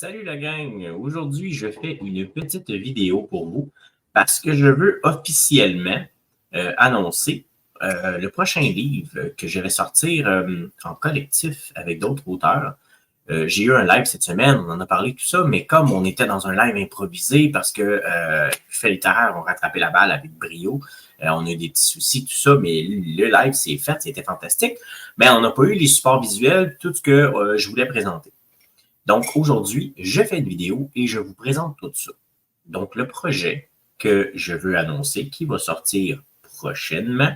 Salut la gang! Aujourd'hui, je fais une petite vidéo pour vous parce que je veux officiellement annoncer le prochain livre que je vais sortir en collectif avec d'autres auteurs. J'ai eu un live cette semaine, on en a parlé tout ça, mais comme on était dans un live improvisé parce que Fait littéraire ont rattrapé la balle avec brio, on a eu des petits soucis, tout ça, mais le live s'est fait, c'était fantastique, mais on n'a pas eu les supports visuels, tout ce que je voulais présenter. Donc, aujourd'hui, je fais une vidéo et je vous présente tout ça. Donc, le projet que je veux annoncer, qui va sortir prochainement,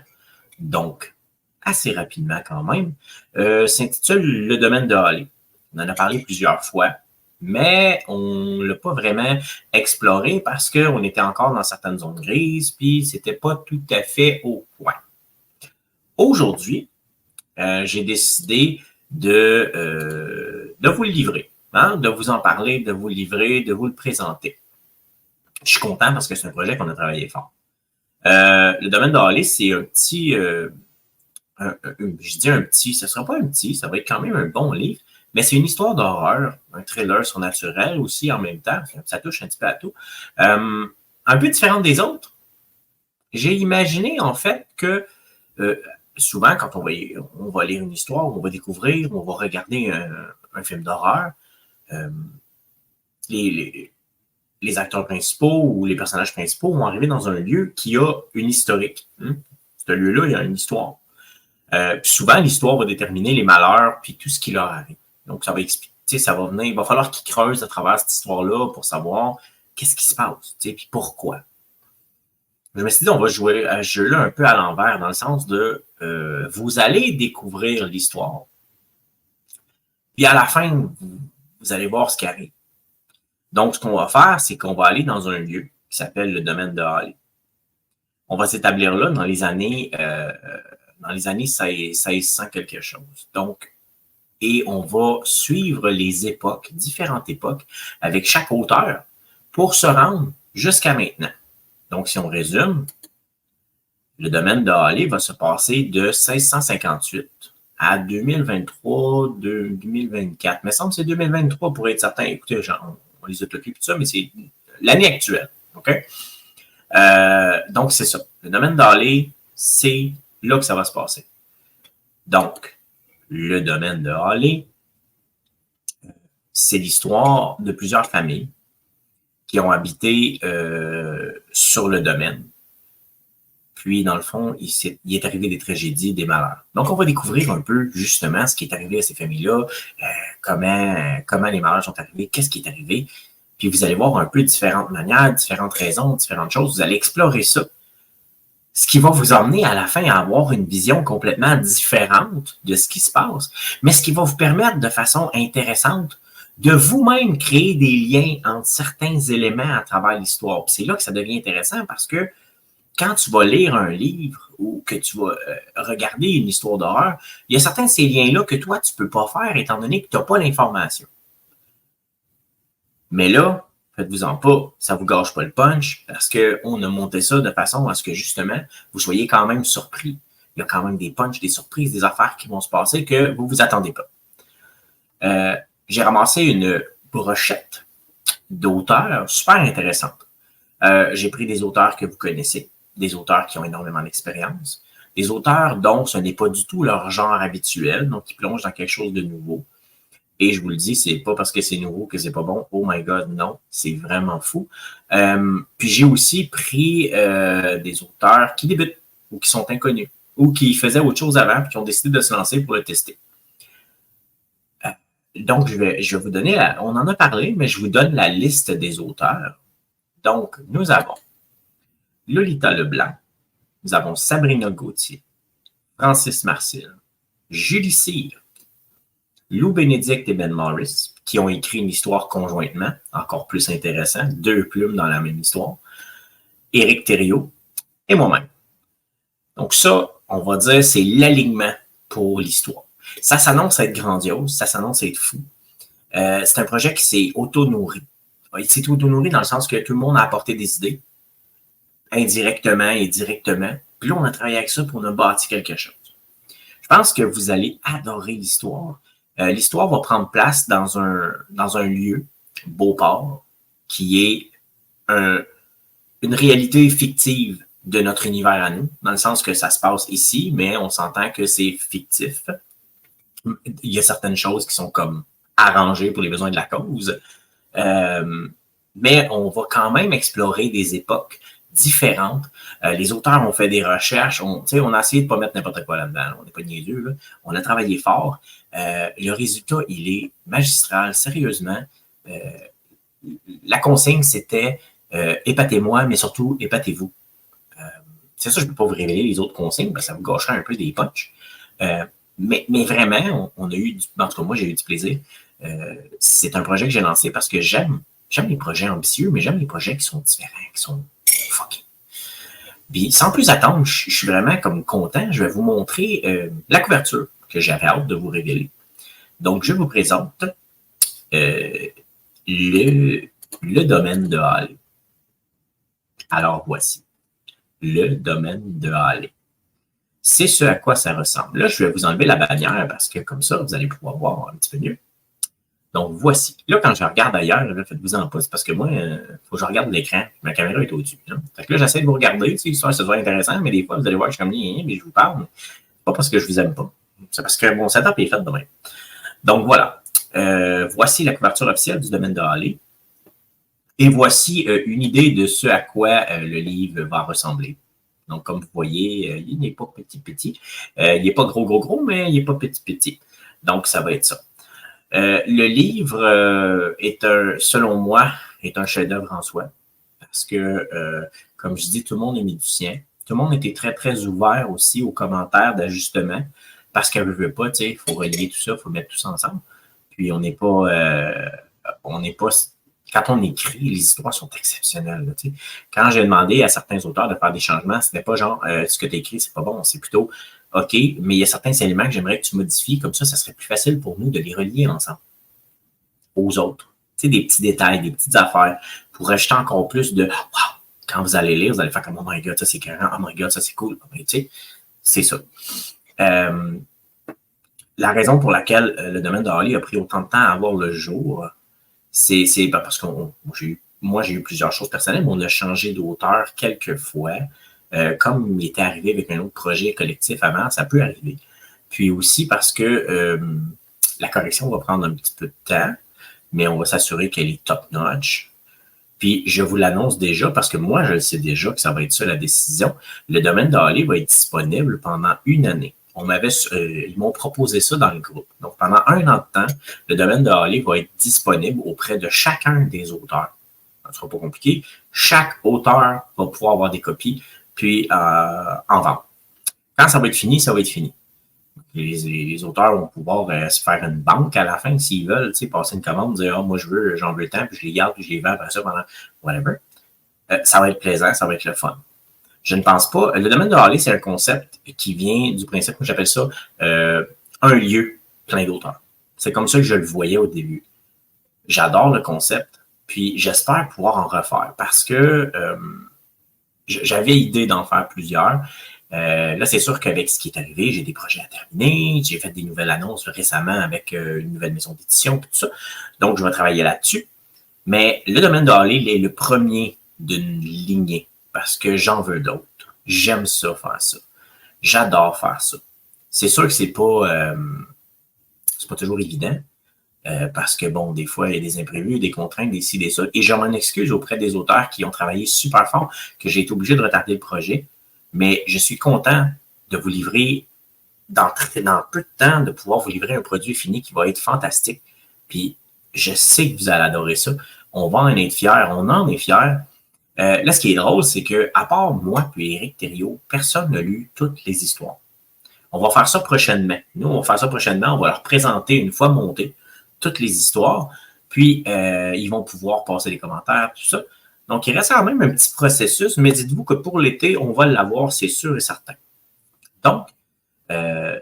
donc assez rapidement quand même, s'intitule Le domaine de Halley. On en a parlé plusieurs fois, mais on ne l'a pas vraiment exploré parce qu'on était encore dans certaines zones grises, puis c'était pas tout à fait au point. Aujourd'hui, j'ai décidé de vous le livrer. De vous en parler, de vous le livrer, de vous le présenter. Je suis content parce que c'est un projet qu'on a travaillé fort. Le domaine de Halley, c'est un petit, je dis un petit, ce ne sera pas un petit, ça va être quand même un bon livre, mais c'est une histoire d'horreur, un thriller surnaturel aussi en même temps, ça touche un petit peu à tout. Un peu différente des autres. J'ai imaginé en fait que souvent, quand on va lire une histoire, on va découvrir, on va regarder un film d'horreur, les acteurs principaux ou les personnages principaux vont arriver dans un lieu qui a une historique. Ce lieu-là, il y a une histoire. Puis souvent, l'histoire va déterminer les malheurs puis tout ce qui leur arrive. Donc, ça va expliquer, ça va venir, il va falloir qu'ils creusent à travers cette histoire-là pour savoir qu'est-ce qui se passe, puis pourquoi. Je me suis dit, on va jouer à ce jeu-là un peu à l'envers, dans le sens de vous allez découvrir l'histoire. Puis à la fin, vous allez voir ce qui arrive. Donc, ce qu'on va faire, c'est qu'on va aller dans un lieu qui s'appelle le domaine de Halley. On va s'établir là dans les années 1600 quelque chose. Donc, et on va suivre les époques, différentes époques, avec chaque auteur pour se rendre jusqu'à maintenant. Donc, si on résume, le domaine de Halley va se passer de 1658 à 2023, 2024. Il me semble que c'est 2023 pour être certain. Écoutez, on les a tout tout ça, mais c'est l'année actuelle. OK? Donc, c'est ça. Le domaine de Halley, c'est là que ça va se passer. Donc, le domaine de Halley, c'est l'histoire de plusieurs familles qui ont habité sur le domaine. Puis, dans le fond, il est arrivé des tragédies, des malheurs. Donc, on va découvrir un peu, justement, ce qui est arrivé à ces familles-là, comment les malheurs sont arrivés, qu'est-ce qui est arrivé. Puis, vous allez voir un peu différentes manières, différentes raisons, différentes choses. Vous allez explorer ça. Ce qui va vous emmener à la fin à avoir une vision complètement différente de ce qui se passe, mais ce qui va vous permettre de façon intéressante de vous-même créer des liens entre certains éléments à travers l'histoire. Puis c'est là que ça devient intéressant parce que quand tu vas lire un livre ou que tu vas regarder une histoire d'horreur, il y a certains de ces liens-là que toi, tu ne peux pas faire étant donné que tu n'as pas l'information. Mais là, faites-vous-en pas, ça ne vous gâche pas le punch parce qu'on a monté ça de façon à ce que justement, vous soyez quand même surpris. Il y a quand même des punchs, des surprises, des affaires qui vont se passer que vous ne vous attendez pas. J'ai ramassé une brochette d'auteurs super intéressante. J'ai pris des auteurs que vous connaissez, des auteurs qui ont énormément d'expérience, des auteurs dont ce n'est pas du tout leur genre habituel, donc qui plongent dans quelque chose de nouveau. Et je vous le dis, c'est pas parce que c'est nouveau que c'est pas bon. Oh my God, non, c'est vraiment fou. Puis j'ai aussi pris des auteurs qui débutent ou qui sont inconnus ou qui faisaient autre chose avant puis qui ont décidé de se lancer pour le tester. Donc, je vais vous donner, on en a parlé, mais je vous donne la liste des auteurs. Donc, nous avons Lolita Leblanc, nous avons Sabrina Gauthier, Francis Marcil, Julie Cyr, Lou Bénédicte et Ben Morris, qui ont écrit une histoire conjointement, encore plus intéressant, 2 plumes dans la même histoire, Éric Thériault et moi-même. Donc ça, on va dire, c'est l'alignement pour l'histoire. Ça s'annonce être grandiose, ça s'annonce être fou. C'est un projet qui s'est auto-nourri. Il s'est auto-nourri dans le sens que tout le monde a apporté des idées, indirectement et directement. Puis là, on a travaillé avec ça pour on a bâti quelque chose. Je pense que vous allez adorer l'histoire. L'histoire va prendre place dans un lieu Beauport, qui est une réalité fictive de notre univers à nous, dans le sens que ça se passe ici, mais on s'entend que c'est fictif. Il y a certaines choses qui sont comme arrangées pour les besoins de la cause, mais on va quand même explorer des époques différentes. Les auteurs ont fait des recherches, on a essayé de ne pas mettre n'importe quoi là-dedans, on n'est pas niaiseux, là. On a travaillé fort. Le résultat, il est magistral, sérieusement. La consigne, c'était épatez-moi, mais surtout épatez-vous. C'est ça, je ne peux pas vous révéler les autres consignes, parce que ça vous gâcherait un peu des punchs. Mais vraiment, on a eu, en tout cas, moi, j'ai eu du plaisir. C'est un projet que j'ai lancé parce que j'aime les projets ambitieux, mais j'aime les projets qui sont différents, qui sont fucking. Puis, sans plus attendre, je suis vraiment comme content. Je vais vous montrer la couverture que j'avais hâte de vous révéler. Donc, je vous présente le domaine de Halley. Alors, voici le domaine de Halley. C'est ce à quoi ça ressemble. Là, je vais vous enlever la bannière parce que comme ça, vous allez pouvoir voir un petit peu mieux. Donc, voici. Là, quand je regarde ailleurs, faites-vous-en pas, c'est parce que moi, il faut que je regarde l'écran. Ma caméra est au-dessus. Hein. Fait que là, j'essaie de vous regarder. L'histoire, ça doit être intéressant, mais des fois, vous allez voir, je suis comme, mais je vous parle. Pas parce que je vous aime pas. C'est parce que mon setup est fait de même. Donc, voilà. Voici la couverture officielle du domaine de Halley. Et voici une idée de ce à quoi le livre va ressembler. Donc, comme vous voyez, il n'est pas petit. Il n'est pas gros, mais il n'est pas petit. Donc, ça va être ça. Le livre selon moi, est un chef-d'œuvre en soi. Parce que, comme je dis, tout le monde est mis du sien. Tout le monde était très, très ouvert aussi aux commentaires d'ajustement. Parce qu'elle ne veut pas, tu sais, il faut relier tout ça, il faut mettre tout ça ensemble. Puis, on n'est pas, quand on écrit, les histoires sont exceptionnelles. Là, quand j'ai demandé à certains auteurs de faire des changements, ce n'est pas genre ce que tu as écrit, c'est pas bon, c'est plutôt OK, mais il y a certains éléments que j'aimerais que tu modifies, comme ça serait plus facile pour nous de les relier ensemble aux autres. Tu sais, des petits détails, des petites affaires pour rajouter encore plus de wow, quand vous allez lire, vous allez faire comme oh my god, ça c'est carré, oh my god, ça c'est cool. Tu sais, c'est ça. La raison pour laquelle le domaine de Halley a pris autant de temps à voir le jour, c'est parce que moi, j'ai eu plusieurs choses personnelles, mais on a changé d'auteur quelques fois. Comme il était arrivé avec un autre projet collectif avant, ça peut arriver. Puis aussi parce que la correction va prendre un petit peu de temps, mais on va s'assurer qu'elle est top-notch. Puis je vous l'annonce déjà, parce que moi, je le sais déjà que ça va être ça la décision. Le domaine de Halley va être disponible pendant 1 année. Ils m'ont proposé ça dans le groupe. Donc, pendant 1 an de temps, le domaine de Halley va être disponible auprès de chacun des auteurs. Ça ne sera pas compliqué. Chaque auteur va pouvoir avoir des copies, puis en vente. Quand ça va être fini, ça va être fini. Les auteurs vont pouvoir se faire une banque à la fin s'ils veulent, passer une commande, dire moi j'en veux tant, puis je les garde, puis je les vends après ça pendant whatever. Ça va être plaisant, ça va être le fun. Je ne pense pas. Le domaine de Halley, c'est un concept qui vient du principe, j'appelle ça un lieu plein d'auteurs. C'est comme ça que je le voyais au début. J'adore le concept, puis j'espère pouvoir en refaire parce que j'avais idée d'en faire plusieurs. Là, c'est sûr qu'avec ce qui est arrivé, j'ai des projets à terminer. J'ai fait des nouvelles annonces récemment avec une nouvelle maison d'édition, tout ça. Donc, je vais travailler là-dessus. Mais le domaine de Halley, il est le premier d'une lignée parce que j'en veux d'autres. J'aime ça, faire ça. J'adore faire ça. C'est sûr que c'est pas toujours évident parce que, bon, des fois, il y a des imprévus, des contraintes, des ci, des ça. Et je m'en excuse auprès des auteurs qui ont travaillé super fort que j'ai été obligé de retarder le projet. Mais je suis content de vous livrer, dans peu de temps, de pouvoir vous livrer un produit fini qui va être fantastique. Puis, je sais que vous allez adorer ça. On va en être fiers. On en est fiers. Là, ce qui est drôle, c'est que à part moi et Éric Thériault, personne n'a lu toutes les histoires. On va faire ça prochainement. Nous, on va faire ça prochainement. On va leur présenter une fois montées toutes les histoires. Puis, ils vont pouvoir passer les commentaires, tout ça. Donc, il reste quand même un petit processus, mais dites-vous que pour l'été, on va l'avoir, c'est sûr et certain. Donc,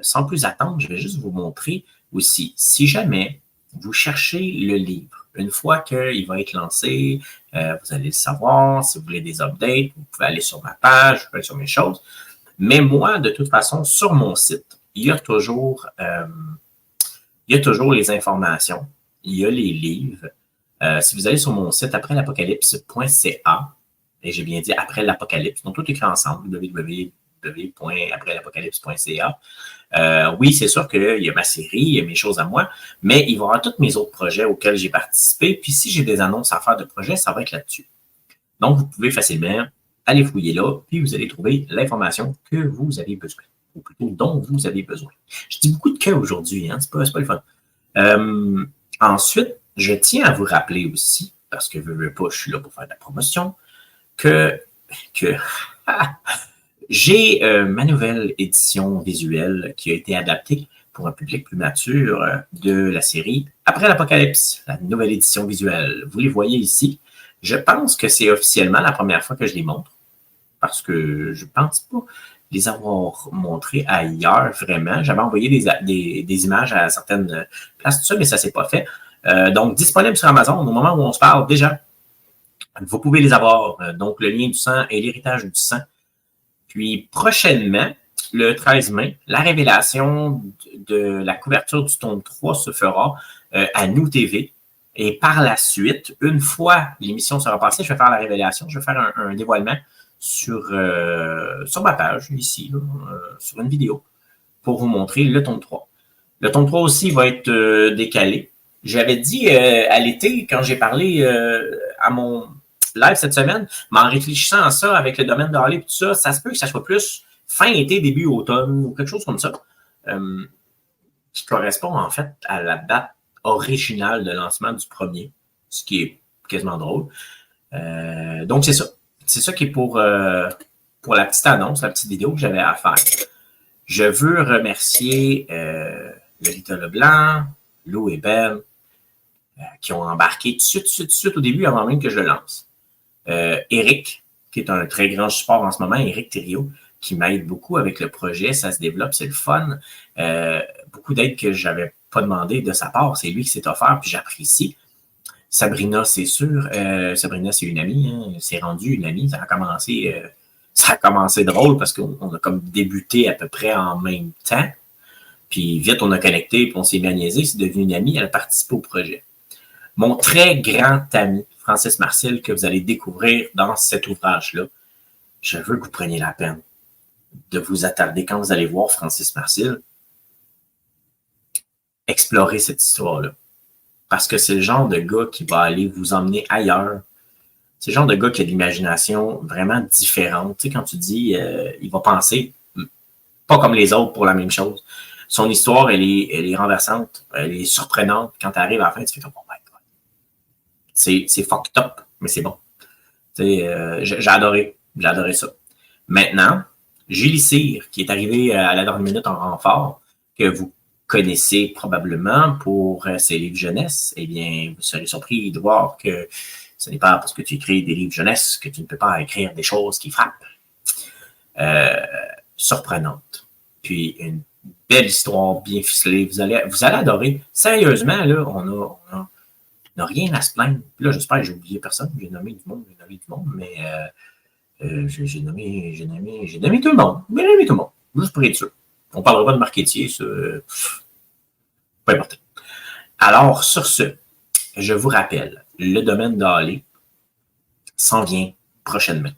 sans plus attendre, je vais juste vous montrer aussi, si jamais vous cherchez le livre, une fois qu'il va être lancé, vous allez le savoir. Si vous voulez des updates, vous pouvez aller sur ma page, vous pouvez aller sur mes choses. Mais moi, de toute façon, sur mon site, il y a toujours les informations, il y a les livres. Si vous allez sur mon site aprèslapocalypse.ca, et j'ai bien dit après l'apocalypse, donc tout écrit ensemble, www.aprèslapocalypse.ca. Oui, c'est sûr qu'il y a ma série, il y a mes choses à moi, mais il va y avoir tous mes autres projets auxquels j'ai participé. Puis si j'ai des annonces à faire de projets, ça va être là-dessus. Donc, vous pouvez facilement aller fouiller là, puis vous allez trouver l'information que vous avez besoin, ou plutôt dont vous avez besoin. Je dis beaucoup de cas aujourd'hui, hein? C'est pas le fun. Ensuite, je tiens à vous rappeler aussi, parce que je suis là pour faire de la promotion, que j'ai ma nouvelle édition visuelle qui a été adaptée pour un public plus mature de la série Après l'Apocalypse, la nouvelle édition visuelle. Vous les voyez ici. Je pense que c'est officiellement la première fois que je les montre, parce que je pense pas les avoir montrés ailleurs vraiment. J'avais envoyé des images à certaines places, tout ça, mais ça s'est pas fait. Donc, disponible sur Amazon au moment où on se parle déjà. Vous pouvez les avoir. Donc, le lien du sang et l'héritage du sang. Puis, prochainement, le 13 mai, la révélation de la couverture du tome 3 se fera à Nous TV. Et par la suite, une fois l'émission sera passée, je vais faire la révélation, je vais faire un dévoilement sur ma page, ici, là, sur une vidéo, pour vous montrer le tome 3. Le tome 3 aussi va être décalé. J'avais dit à l'été, quand j'ai parlé à mon live cette semaine, mais en réfléchissant à ça avec le domaine d'Harley et tout ça, ça se peut que ça soit plus fin été, début automne, ou quelque chose comme ça, qui correspond en fait à la date originale de lancement du premier, ce qui est quasiment drôle. Donc, c'est ça. C'est ça qui est pour la petite annonce, la petite vidéo que j'avais à faire. Je veux remercier Lolita Leblanc, Lou et Ben, qui ont embarqué tout de suite au début, avant même que je le lance. Eric, qui est un très grand support en ce moment, Eric Thériault, qui m'aide beaucoup avec le projet, ça se développe, c'est le fun. Beaucoup d'aide que je n'avais pas demandé de sa part, c'est lui qui s'est offert, puis j'apprécie. Sabrina, c'est sûr. Sabrina, c'est une amie, hein, c'est rendu une amie. Ça a commencé drôle parce qu'on a comme débuté à peu près en même temps. Puis vite, on a connecté, puis on s'est mis à niaiser, c'est devenu une amie, elle a participé au projet. Mon très grand ami, Francis Marcel, que vous allez découvrir dans cet ouvrage-là, je veux que vous preniez la peine de vous attarder quand vous allez voir Francis Marcel, explorer cette histoire-là. Parce que c'est le genre de gars qui va aller vous emmener ailleurs. C'est le genre de gars qui a de l'imagination vraiment différente. Tu sais, quand tu dis, il va penser pas comme les autres pour la même chose. Son histoire, elle est renversante, elle est surprenante. Quand tu arrives à la fin, tu fais comme, oh my God. C'est fucked up, mais c'est bon. Tu sais, j'ai adoré ça. Maintenant, Julie Cyr, qui est arrivé à la dernière minute en renfort, que vous connaissez probablement pour ses livres jeunesse, eh bien, vous serez surpris de voir que ce n'est pas parce que tu écris des livres jeunesse que tu ne peux pas écrire des choses qui frappent. Surprenante. Puis une belle histoire bien ficelée. Vous allez adorer. Sérieusement, là, on n'a rien à se plaindre. Puis là, j'espère que j'ai oublié personne. J'ai nommé du monde, mais j'ai nommé tout le monde. J'ai nommé tout le monde. Juste pour être sûr. On ne parlera pas de marketing, ça. Pas important. Alors, sur ce, je vous rappelle, le domaine d'Harley s'en vient prochainement.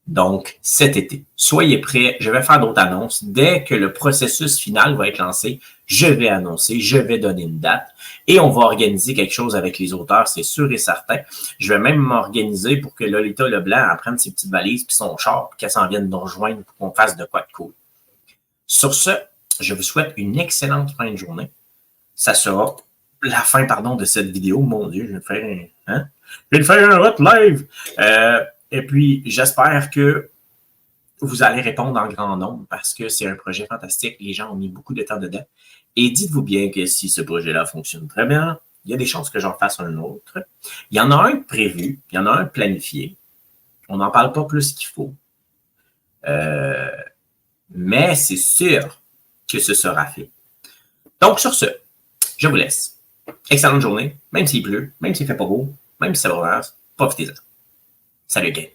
Donc, cet été. Soyez prêts, je vais faire d'autres annonces. Dès que le processus final va être lancé, je vais annoncer, je vais donner une date et on va organiser quelque chose avec les auteurs, c'est sûr et certain. Je vais même m'organiser pour que Lolita Leblanc prenne ses petites valises puis son char, puis qu'elle s'en vienne nous rejoindre pour qu'on fasse de quoi de cool. Sur ce, je vous souhaite une excellente fin de journée. Ça sera la fin, de cette vidéo. Mon Dieu, je vais faire un hot live. Et puis, j'espère que vous allez répondre en grand nombre parce que c'est un projet fantastique. Les gens ont mis beaucoup de temps dedans. Et dites-vous bien que si ce projet-là fonctionne très bien, il y a des chances que j'en fasse un autre. Il y en a un prévu, il y en a un planifié. On n'en parle pas plus qu'il faut. Mais c'est sûr que ce sera fait. Donc, sur ce, je vous laisse. Excellente journée, même s'il pleut, même s'il fait pas beau, même si ça va, profitez-en. Salut, gang.